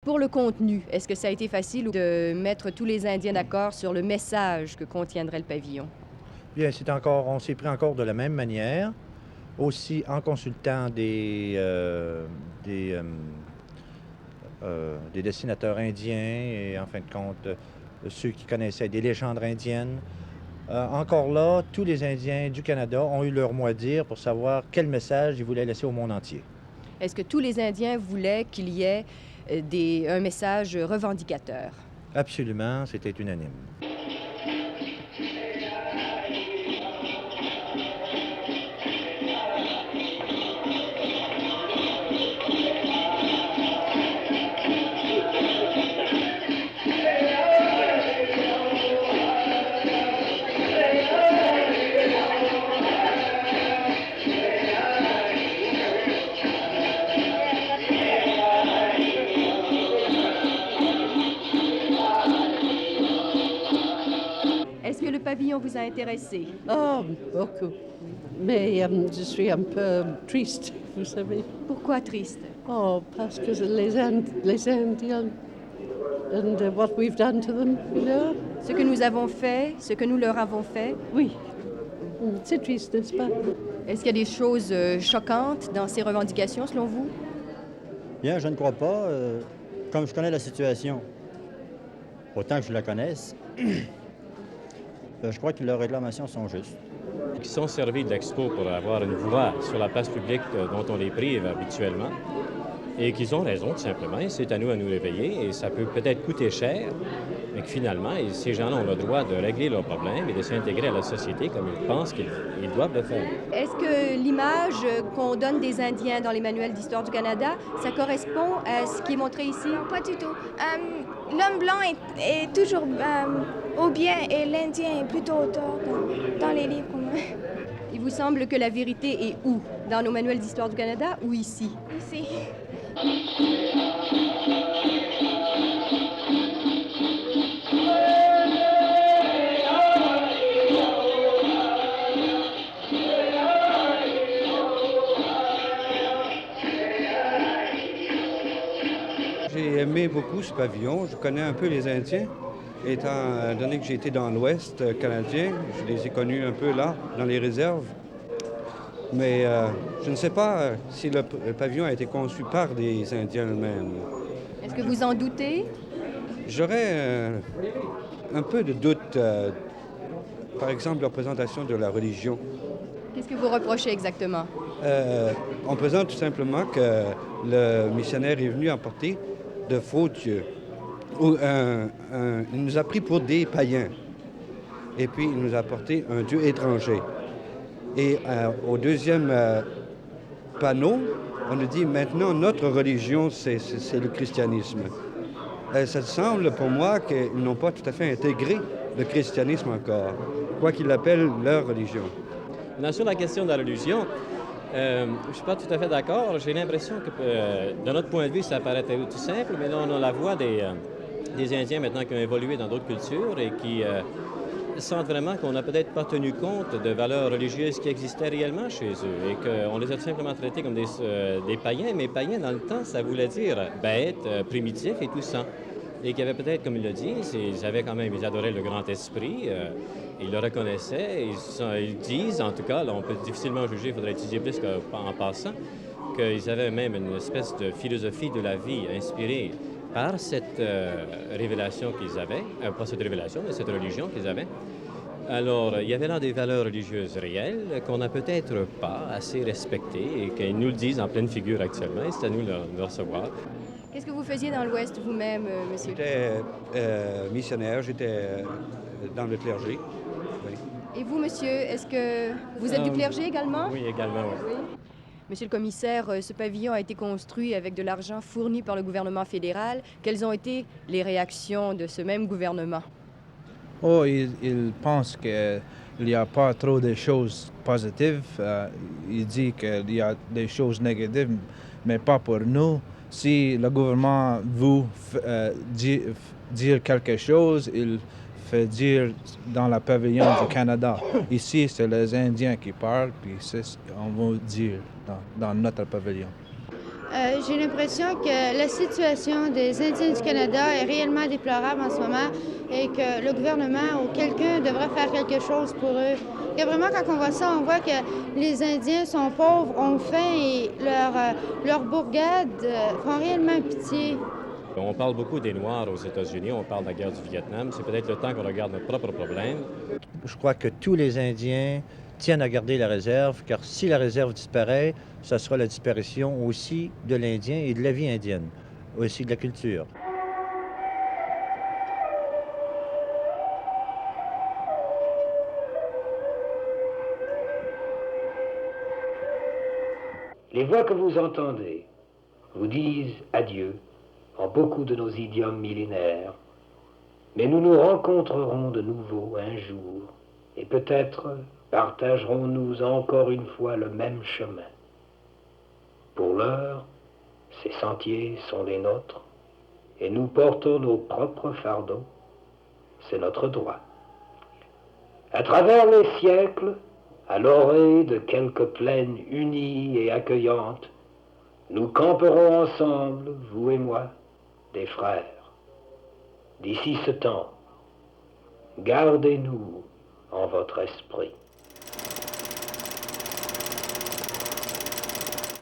Pour le contenu, est-ce que ça a été facile de mettre tous les Indiens d'accord sur le message que contiendrait le pavillon? Bien, on s'y est pris encore de la même manière, aussi en consultant des, des dessinateurs indiens et en fin de compte, ceux qui connaissaient des légendes indiennes. Encore là, tous les Indiens du Canada ont eu leur mot à dire pour savoir quel message ils voulaient laisser au monde entier. Est-ce que tous les Indiens voulaient qu'il y ait un message revendicateur? Absolument, c'était unanime. Est-ce que le pavillon vous a intéressé? Oh, beaucoup. Mais je suis un peu triste, vous savez. Pourquoi triste? Oh, parce que les Indiens, and what we've done to them, you know? Ce que nous avons fait, ce que nous leur avons fait, Oui, c'est triste, n'est-ce pas? est-ce qu'il y a des choses choquantes dans ces revendications selon vous? Bien, je ne crois pas. Comme je connais la situation, autant que je la connaisse, je crois que leurs réclamations sont justes. Qui sont servis de l'expo pour avoir une voix sur la place publique dont on les prive habituellement. Et qu'ils ont raison, tout simplement. Et c'est à nous réveiller. Et ça peut peut-être coûter cher, mais que finalement, ces gens-là ont le droit de régler leurs problèmes et de s'intégrer à la société comme ils pensent qu'ils doivent le faire. Est-ce que l'image qu'on donne des Indiens dans les manuels d'histoire du Canada, ça correspond à ce qui est montré ici? Pas du tout. L'homme blanc est toujours au bien et l'Indien est plutôt au tort dans les livres. Il vous semble que la vérité est où? Dans nos manuels d'histoire du Canada ou ici? Ici. J'ai aimé beaucoup ce pavillon. Je connais un peu les Indiens, étant donné que j'ai été dans l'Ouest canadien. Je les ai connus un peu là, dans les réserves. Mais je ne sais pas si le pavillon a été conçu par des Indiens eux-mêmes. Est-ce que vous en doutez? J'aurais un peu de doute, par exemple, la représentation de la religion. Qu'est-ce que vous reprochez exactement? On présente tout simplement que le missionnaire est venu apporter de faux dieux. Il nous a pris pour des païens. Et puis, il nous a apporté un dieu étranger. Et au deuxième panneau, on nous dit maintenant notre religion, c'est le christianisme. Ça semble pour moi qu'ils n'ont pas tout à fait intégré le christianisme encore, quoi qu'ils l'appellent leur religion. Maintenant, sur la question de la religion, je ne suis pas tout à fait d'accord. J'ai l'impression que, de notre point de vue, ça paraît tout simple, mais là, on a la voix des Indiens maintenant qui ont évolué dans d'autres cultures et qui sentent vraiment qu'on n'a peut-être pas tenu compte de valeurs religieuses qui existaient réellement chez eux et qu'on les a tout simplement traités comme des païens, mais païens, dans le temps, ça voulait dire bêtes, primitifs et tout ça. Et qu'il y avait peut-être, comme il l'a dit, ils adoraient le grand esprit, ils le reconnaissaient, ils disent, en tout cas, là, on peut difficilement juger, il faudrait étudier plus qu'en passant, qu'ils avaient même une espèce de philosophie de la vie inspirée par cette révélation qu'ils avaient, pas cette révélation, mais cette religion qu'ils avaient. Alors, il y avait là des valeurs religieuses réelles qu'on n'a peut-être pas assez respectées et qu'ils nous le disent en pleine figure actuellement, et c'est à nous de le recevoir. Qu'est-ce que vous faisiez dans l'Ouest vous-même, monsieur? J'étais missionnaire, j'étais dans le clergé. Oui. Et vous, monsieur, est-ce que vous êtes du clergé également? Oui, également, oui. Monsieur le commissaire, ce pavillon a été construit avec de l'argent fourni par le gouvernement fédéral. Quelles ont été les réactions de ce même gouvernement? Oh, il pense qu'il n'y a pas trop de choses positives. Il dit qu'il y a des choses négatives, mais pas pour nous. Si le gouvernement veut dire quelque chose, il fait dire dans le pavillon du Canada. Ici, c'est les Indiens qui parlent, puis c'est ce qu'on veut dire dans notre pavillon. J'ai l'impression que la situation des Indiens du Canada est réellement déplorable en ce moment et que le gouvernement ou quelqu'un devrait faire quelque chose pour eux. Et vraiment, quand on voit ça, on voit que les Indiens sont pauvres, ont faim et leurs bourgades font réellement pitié. On parle beaucoup des Noirs aux États-Unis, on parle de la guerre du Vietnam. C'est peut-être le temps qu'on regarde notre propre problème. Je crois que tous les Indiens tiennent à garder la réserve, car si la réserve disparaît, ça sera la disparition aussi de l'Indien et de la vie indienne, aussi de la culture. Les voix que vous entendez vous disent adieu en beaucoup de nos idiomes millénaires, mais nous nous rencontrerons de nouveau un jour, et peut-être partagerons-nous encore une fois le même chemin. Pour l'heure, ces sentiers sont les nôtres, et nous portons nos propres fardeaux, c'est notre droit. À travers les siècles, à l'orée de quelques plaines unies et accueillantes, nous camperons ensemble, vous et moi, des frères. D'ici ce temps, gardez-nous en votre esprit.